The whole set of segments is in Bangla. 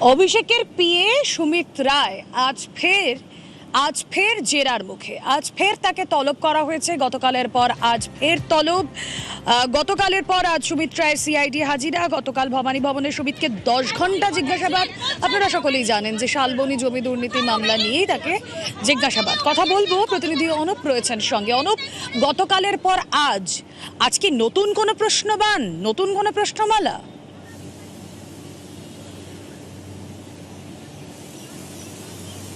অভিষেকের পিএ সুমিত রায় আজ ফের জেরার মুখে। আজ ফের তাকে তলব করা হয়েছে। গতকালের পর আজ ফের তলব। গতকালের পর আজ সুমিত রায়ের সিআইডি হাজিরা। গতকাল ভবানী ভবনে সুমিতকে 10 ঘন্টা জিজ্ঞাসাবাদ। আপনারা সকলেই জানেন যে শালবনী জমি দুর্নীতি মামলা নিয়েই তাকে জিজ্ঞাসাবাদ। কথা বলবো, প্রতিনিধি অনুপ রয়েছেন সঙ্গে। অনুপ, গতকালের পর আজ কি নতুন কোনো প্রশ্নবান, নতুন কোনো প্রশ্নমালা?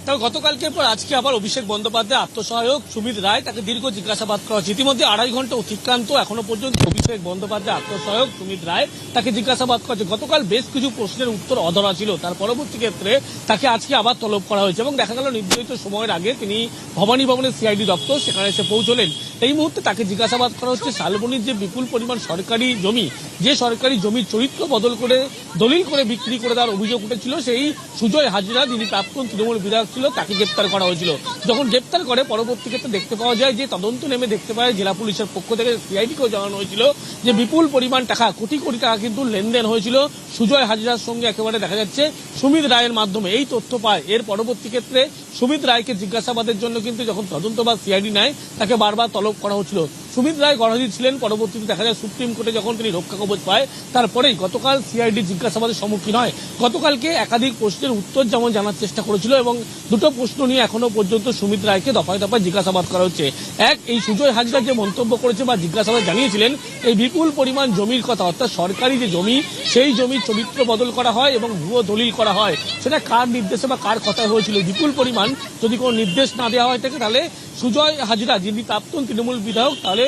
তবে গতকালকে পর আজকে আবার অভিষেক বন্দ্যোপাধ্যায় আত্মসহায়ক সুমিত রায় তাকে দীর্ঘ জিজ্ঞাসাবাদ করা হচ্ছে। ইতিমধ্যে 2.5 ঘন্টা অতিক্রান্ত, এখনো পর্যন্ত অভিষেক বন্দ্যোপাধ্যায় আত্মসহায়ক সুমিত রায় তাকে জিজ্ঞাসাবাদ করা হচ্ছে। গতকাল বেশ কিছু প্রশ্নের উত্তর অধরা ছিল, তার পরবর্তী ক্ষেত্রে তাকে আজকে আবার তলব করা হয়েছে এবং দেখা গেল নির্ধারিত সময়ের আগে তিনি ভবানী ভবনের সিআইডি দপ্তর সেখানে এসে পৌঁছলেন। এই মুহূর্তে তাকে জিজ্ঞাসাবাদ করা হচ্ছে শালবনীর যে বিপুল পরিমাণ সরকারি জমি, যে সরকারি জমির চরিত্র বদল করে দলিল করে বিক্রি করে দেওয়ার অভিযোগ উঠেছিল, সেই সুজয় হাজরা যিনি প্রাক্তন তৃণমূল বিধায়ক ছিল তাকে গ্রেপ্তার করা হয়েছিল। যখন গ্রেপ্তার করে পরবর্তী ক্ষেত্রে দেখতে পাওয়া যায় যে তদন্ত নেমে দেখতে পায় জেলা পুলিশের পক্ষ থেকে সিআইডিকেও জানানো হয়েছিল যে বিপুল পরিমাণ টাকা, কোটি কোটি টাকা কিন্তু লেনদেন হয়েছিল সুজয় হাজরার সঙ্গে একেবারে দেখা যাচ্ছে সুমিত রায়ের মাধ্যমে। এই তথ্য পায়। এর পরবর্তী ক্ষেত্রে সুমিত রায়কে জিজ্ঞাসাবাদের জন্য কিন্তু যখন তদন্ত বা সিআইডি নেয় তাকে বারবার তলব করা হচ্ছিল। সুমিত রায় গণহাজির ছিলেন। পরবর্তীতে দেখা যায় সুপ্রিম কোর্টে যখন তিনি রক্ষা কবচ পায় তারপরেই গতকাল সিআইডি জিজ্ঞাসাবাদের সম্মুখীন হয়। গতকালকে একাধিক প্রশ্নের উত্তর যেমন জানার চেষ্টা করেছিল এবং দুটো প্রশ্ন নিয়ে এখনো পর্যন্ত সুমিত রায়কে দফায় দফায় জিজ্ঞাসাবাদ করা হচ্ছে। এক, এই সুজয় হাজরা যে মন্তব্য করেছে বা জিজ্ঞাসাবাদ জানিয়েছিলেন এই বিপুল পরিমাণ জমির কথা, অর্থাৎ সরকারি যে জমি সেই জমির চরিত্র বদল করা হয় এবং ভুয়ো দলিল করা হয়, সেটা কার নির্দেশে বা কার কথায় হয়েছিল। বিপুল পরিমাণ যদি কোনো নির্দেশ না দেওয়া হয় থাকে তাহলে সুজয় হাজরা যিনি প্রাক্তন তৃণমূল বিধায়ক, তাহলে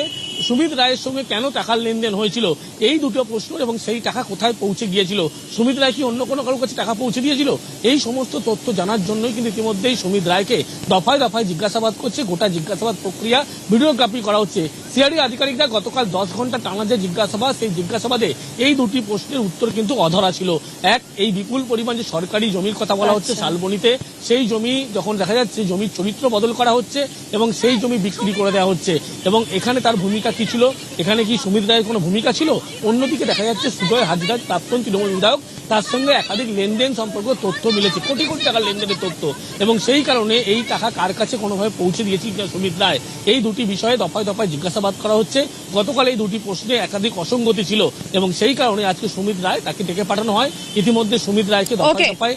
সুমিত রায়ের সঙ্গে কেন টাকার লেনদেন হয়েছিল, এই দুটো প্রশ্ন এবং সেই টাকা কোথায় পৌঁছে গিয়েছিল, সুমিত রায় কি অন্য কোনো কারোর কাছে টাকা পৌঁছে দিয়েছিল, এই সমস্ত তথ্য জানার জন্যই কিন্তু ইতিমধ্যেই সুমিত রায়কে দফায় দফায় জিজ্ঞাসাবাদ করছে। গোটা জিজ্ঞাসাবাদ প্রক্রিয়া ভিডিওগ্রাফি করা হচ্ছে। সিআইডি আধিকারিকরা গতকাল 10 ঘন্টা টানা যে জিজ্ঞাসাবাদ, সেই জিজ্ঞাসাবাদে এই দুটি প্রশ্নের উত্তর কিন্তু অধরা ছিল। এক, এই বিপুল পরিমাণ যে সরকারি জমির কথা বলা হচ্ছে শালবনীতে, সেই জমি যখন দেখা যাচ্ছে জমির চরিত্র বদল করা হচ্ছে এবং সেই জমি বিক্রি করে দেওয়া হচ্ছে এবং এখানে তার ভূমিকা কি ছিল, এখানে কি সুমিত রায়ের কোনো ভূমিকা ছিল? অন্যদিকে দেখা যাচ্ছে সুজয় হাজরা প্রাক্তন তৃণমূল বিধায়ক, তার সঙ্গে একাধিক লেনদেন সম্পর্কে তথ্য মিলেছে, কোটি কোটি টাকার লেনদেনের তথ্য, এবং সেই কারণে এই টাকা কার কাছে কোনোভাবে পৌঁছে দিয়েছিল সুমিত রায়, এই দুটি বিষয়ে দফায় দফায় জিজ্ঞাসাবাদ করা হচ্ছে। গতকাল এই দুটি প্রশ্নে একাধিক অসঙ্গতি ছিল এবং সেই কারণে আজকে সুমিত রায় তাকে ডেকে পাঠানো হয়। ইতিমধ্যে সুমিত রায়কে দফায় দফায়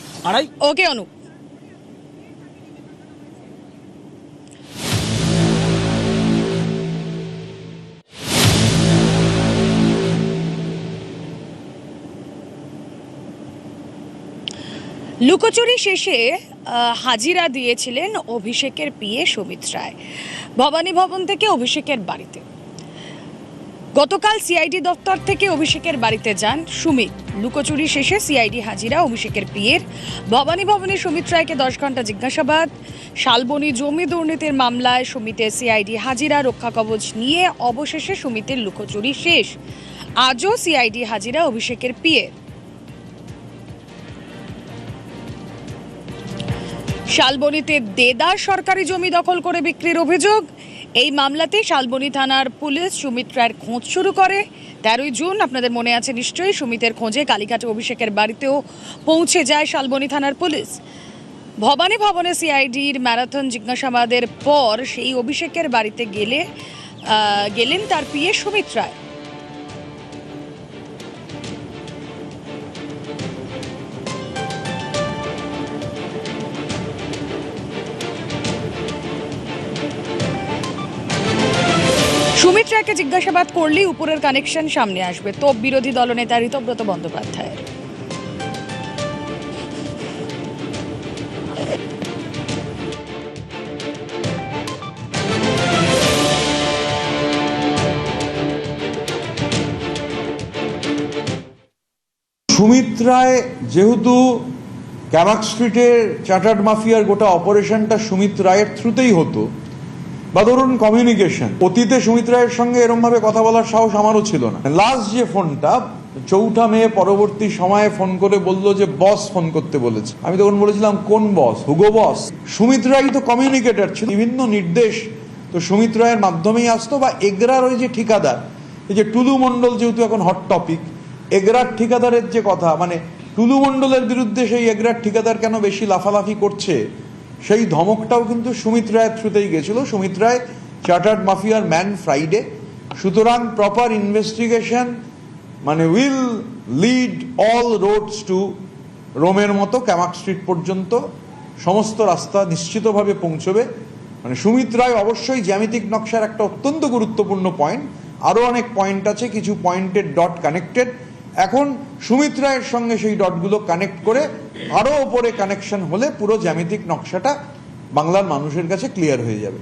ওকে অনুপ। লুকোচুরি শেষে হাজিরা দিয়েছিলেন অভিষেকের পিএ সুমিত রায় ভবানী ভবন থেকে অভিষেকের বাড়িতে। গতকাল সিআইডি দপ্তর থেকে অভিষেকের বাড়িতে যান সুমিত। লুকোচুরি শেষে সিআইডি হাজিরা অভিষেকের পিএর। ভবানী ভবনে সুমিত রায়কে 10 ঘন্টা জিজ্ঞাসাবাদ। শালবনী জমি দুর্নীতির মামলায় সুমিতের সিআইডি হাজিরা, রক্ষা কবচ নিয়ে অবশেষে সুমিতের লুকোচুরি শেষ। আজও সিআইডি হাজিরা অভিষেকের পিএর। শালবনীতে দেদার সরকারি জমি দখল করে বিক্রির অভিযোগ। এই মামলাতে শালবনী থানার পুলিশ সুমিত রায়ের খোঁজ শুরু করে। 13 জুন আপনাদের মনে আছে নিশ্চয়ই, সুমিতের খোঁজে কালীঘাটে অভিষেকের বাড়িতেও পৌঁছে যায় শালবনী থানার পুলিশ। ভবানী ভবনে সিআইডির ম্যারাথন জিজ্ঞাসাবাদের পর সেই অভিষেকের বাড়িতে গেলেন তার পিএ সুমিত রায়। সুমিত রায়কে জিজ্ঞাসাবাদ করলেই উপরের কানেকশন সামনে আসবে, তোপ বিরোধী দলনেতা ঋতব্রত বন্দ্যোপাধ্যায়ের। সুমিত রায় যেহেতু ক্যামাক স্ট্রিটের চার্টার্ড মাফিয়ার গোটা অপারেশনটা সুমিত রায়ের থ্রুতেই হতো, বা ধরুন কমিউনিকেশন, অতীতে সুমিত রায়ের সঙ্গে এরম ভাবে কথা বলার সাহস আমারও ছিল না। লাস্ট যে ফোনটা 4 মে পরবর্তী সময়ে ফোন করে বললো যে বস ফোন করতে বলেছে। আমি তখন বলেছিলাম কোন বস? হুগো বস। সুমিত রায় তো কমিউনিকেটর ছিল, বিভিন্ন নির্দেশ তো সুমিত রায়ের মাধ্যমেই আসতো। বা এগরার ওই যে ঠিকাদার, এই যে টুলু মণ্ডল যেহেতু এখন হট টপিক, এগরার ঠিকাদারের যে কথা, মানে টুলু মণ্ডলের বিরুদ্ধে সেই এগ্রার ঠিকাদার কেন বেশি লাফালাফি করছে, সেই ধমকটাও কিন্তু সুমিত রায়ের থ্রুতেই গেছিল। সুমিত রায় চার্টার্ড মাফিয়ার ম্যান ফ্রাইডে, সুতরাং প্রপার ইনভেস্টিগেশন মানে will lead all roads to রোমের মতো ক্যামাক স্ট্রিট পর্যন্ত সমস্ত রাস্তা নিশ্চিতভাবে পৌঁছবে। মানে সুমিত রায় অবশ্যই জ্যামিতিক নকশার একটা অত্যন্ত গুরুত্বপূর্ণ পয়েন্ট, আরও অনেক পয়েন্ট আছে, কিছু পয়েন্টের ডট কানেক্টেড। এখন সুমিত রায়ের সঙ্গে সেই ডটগুলো কানেক্ট করে আরও ওপরে কানেকশন হলে পুরো জ্যামিতিক নকশাটা বাংলার মানুষের কাছে ক্লিয়ার হয়ে যাবে।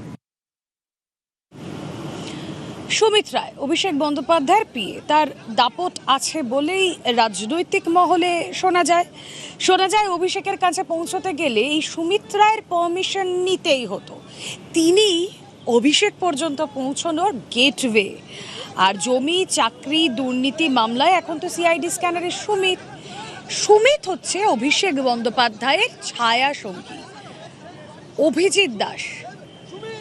সুমিত রায় অভিষেক বন্দ্যোপাধ্যায়ের পিয়ে, তার দাপট আছে বলেই রাজনৈতিক মহলে শোনা যায় অভিষেকের কাছে পৌঁছতে গেলে এই সুমিত রায়ের পারমিশন নিতেই হতো। তিনি অভিষেক পর্যন্ত পৌঁছানোর গেটওয়ে। আর জমি চাকরি দুর্নীতি মামলায় এখন তো সিআইডি স্ক্যানারের সুমিত হচ্ছে অভিষেক বন্দ্যোপাধ্যায়ের ছায়া সঙ্গী। অভিজিৎ দাস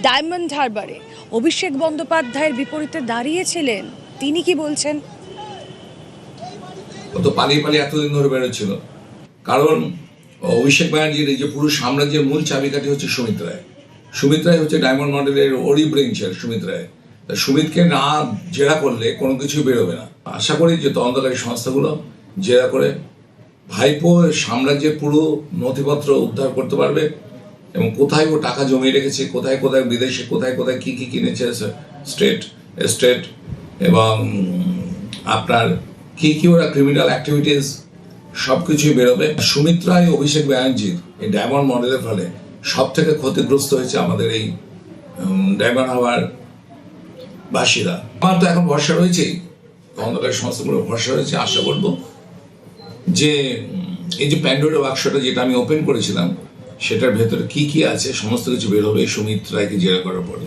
ডায়মন্ড হারবারে অভিষেক বন্দ্যোপাধ্যায়ের বিপরীতে দাঁড়িয়েছিলেন, তিনি কি বলছেন? তো পালিয়ে পালিয়ে এতদিন ধরে বেরোচ্ছিল, কারণ অভিষেক ব্যানার্জির এই যে পুরো সাম্রাজ্যের মূল চাবিকাঠি হচ্ছে সুমিত রায়। সুমিত রায় হচ্ছে ডায়মন্ড মডেলের ওরি ব্রেঞ্চের সুমিত রায়। সুমিতকে না জেরা করলে কোনো কিছুই বেরোবে না। আশা করি যে তদন্তকারী সংস্থাগুলো জেরা করে ভাইপো সাম্রাজ্যের পুরো নথিপত্র উদ্ধার করতে পারবে এবং কোথায় ও টাকা জমিয়ে রেখেছে, কোথায় কোথায় বিদেশে কোথায় কোথায় কি কি কিনেছে স্টেট এবং আপনার কি কি ওরা ক্রিমিনাল অ্যাক্টিভিটিস সব কিছুই বেরোবে। সুমিত রায় অভিষেক ব্যানার্জির এই ডায়মন্ড মডেলের ফলে সব থেকে ক্ষতিগ্রস্ত হয়েছে আমাদের এই ডায়মন্ড হারবার বাসীরা। আমার তো এখন ভরসা রয়েছেই, তদন্তকারী সংস্থাগুলো ভরসা রয়েছে। আশা করবো যে এই যে প্যান্ডোরা বাক্সটা যেটা আমি ওপেন করেছিলাম সেটার ভেতরে কি কি আছে সমস্ত কিছু বের হবে সুমিত রায়কে জেরা করার পরে।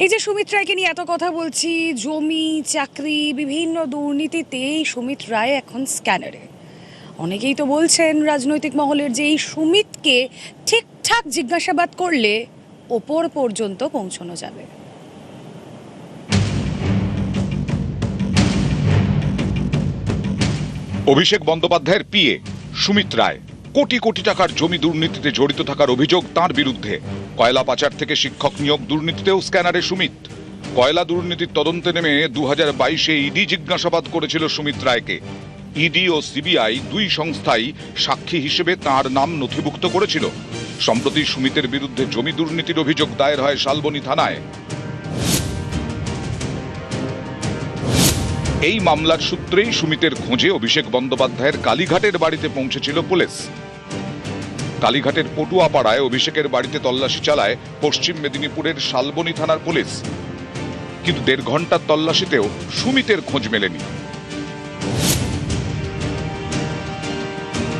এই যে সুমিত রায়কে নিয়ে এত কথা বলছি, জমি চাকরি বিভিন্ন দুর্নীতিতে সুমিত রায় এখন স্ক্যানারে। অনেকেই তো বলছেন রাজনৈতিক মহলের যে এই সুমিতকে ঠিকঠাক জিজ্ঞাসাবাদ করলে ওপর পর্যন্ত পৌঁছানো যাবে। অভিষেক বন্দ্যোপাধ্যায়ের পিএ সুমিত রায় কোটি কোটি টাকার জমি দুর্নীতিতে জড়িত থাকার অভিযোগ তাঁর বিরুদ্ধে। কয়লা পাচার থেকে শিক্ষক নিয়োগ দুর্নীতিতেও স্ক্যানারে সুমিত। কয়লা দুর্নীতির তদন্তে নেমে 2022-এ ইডি জিজ্ঞাসাবাদ করেছিল সুমিত রায়কে। ইডি ও সিবিআই দুই সংস্থাই সাক্ষী হিসেবে তাঁর নাম নথিভুক্ত করেছিল। সম্প্রতি সুমিতের বিরুদ্ধে জমি দুর্নীতির অভিযোগ দায়ের হয় শালবনী থানায়। এই মামলার সূত্রেই সুমিতের খোঁজে অভিষেক বন্দ্যোপাধ্যায়ের কালীঘাটের বাড়িতে পৌঁছেছিল পুলিশ। কালীঘাটের পটুয়াপাড়ায় অভিষেকের বাড়িতে তল্লাশি চালায় পশ্চিম মেদিনীপুরের শালবনী থানার পুলিশ, কিন্তু 1.5 ঘন্টার তল্লাশিতেও সুমিতের খোঁজ মেলেনি।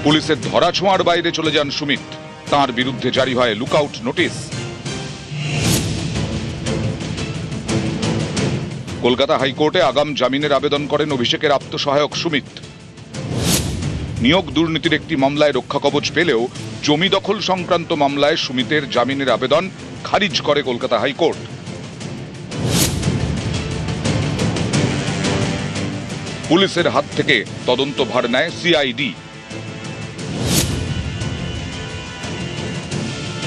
পুলিশের ধরাছোঁয়ার বাইরে চলে যান সুমিত। তাঁর বিরুদ্ধে জারি হয় লুকআউট নোটিশ। কলকাতা হাইকোর্টে আগাম জামিনের আবেদন করেন অভিষেকের আত্মসহায়ক সুমিত। নিয়োগ দুর্নীতির একটি মামলায় রক্ষা কবচ পেলেও জমি দখল সংক্রান্ত মামলায় সুমিতের জামিনের আবেদন খারিজ করে কলকাতা হাইকোর্ট। পুলিশের হাত থেকে তদন্তভার নেয় সিআইডি।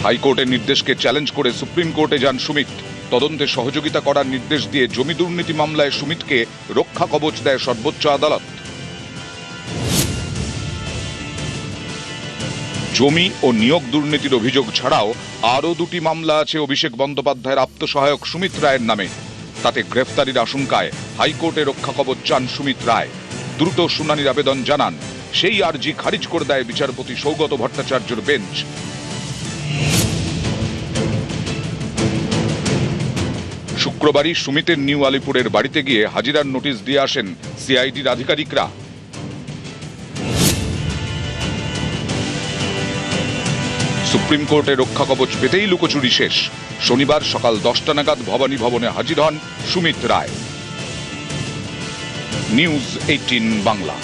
হাইকোর্টের নির্দেশকে চ্যালেঞ্জ করে সুপ্রিম কোর্টে যান সুমিত। তদন্তে সহযোগিতা করার নির্দেশ দিয়ে জমি দুর্নীতি মামলায় সুমিতকে রক্ষা কবচ দেয় সর্বোচ্চ আদালত। জমি ও নিয়োগ দুর্নীতির অভিযোগ ছাড়াও আরও 2টি মামলা আছে অভিষেক বন্দ্যোপাধ্যায়ের আত্মসহায়ক সুমিত রায়ের নামে। তাতে গ্রেফতারির আশঙ্কায় হাইকোর্টে রক্ষা কবচ চান সুমিত রায়। দ্রুত শুনানির আবেদন জানান। সেই আর্জি খারিজ করে দেয় বিচারপতি সৌগত ভট্টাচার্যের বেঞ্চ। শুক্রবারই সুমিতের নিউ আলিপুরের বাড়িতে গিয়ে হাজিরার নোটিশ দিয়ে আসেন সিআইডির আধিকারিকরা। সুপ্রিম কোর্টে রক্ষা কবচ পেতেই লুকোচুরি শেষ। শনিবার সকাল 10টা নাগাদ ভবানী ভবনে হাজির হন সুমিত রায়। নিউজ 18 বাংলা।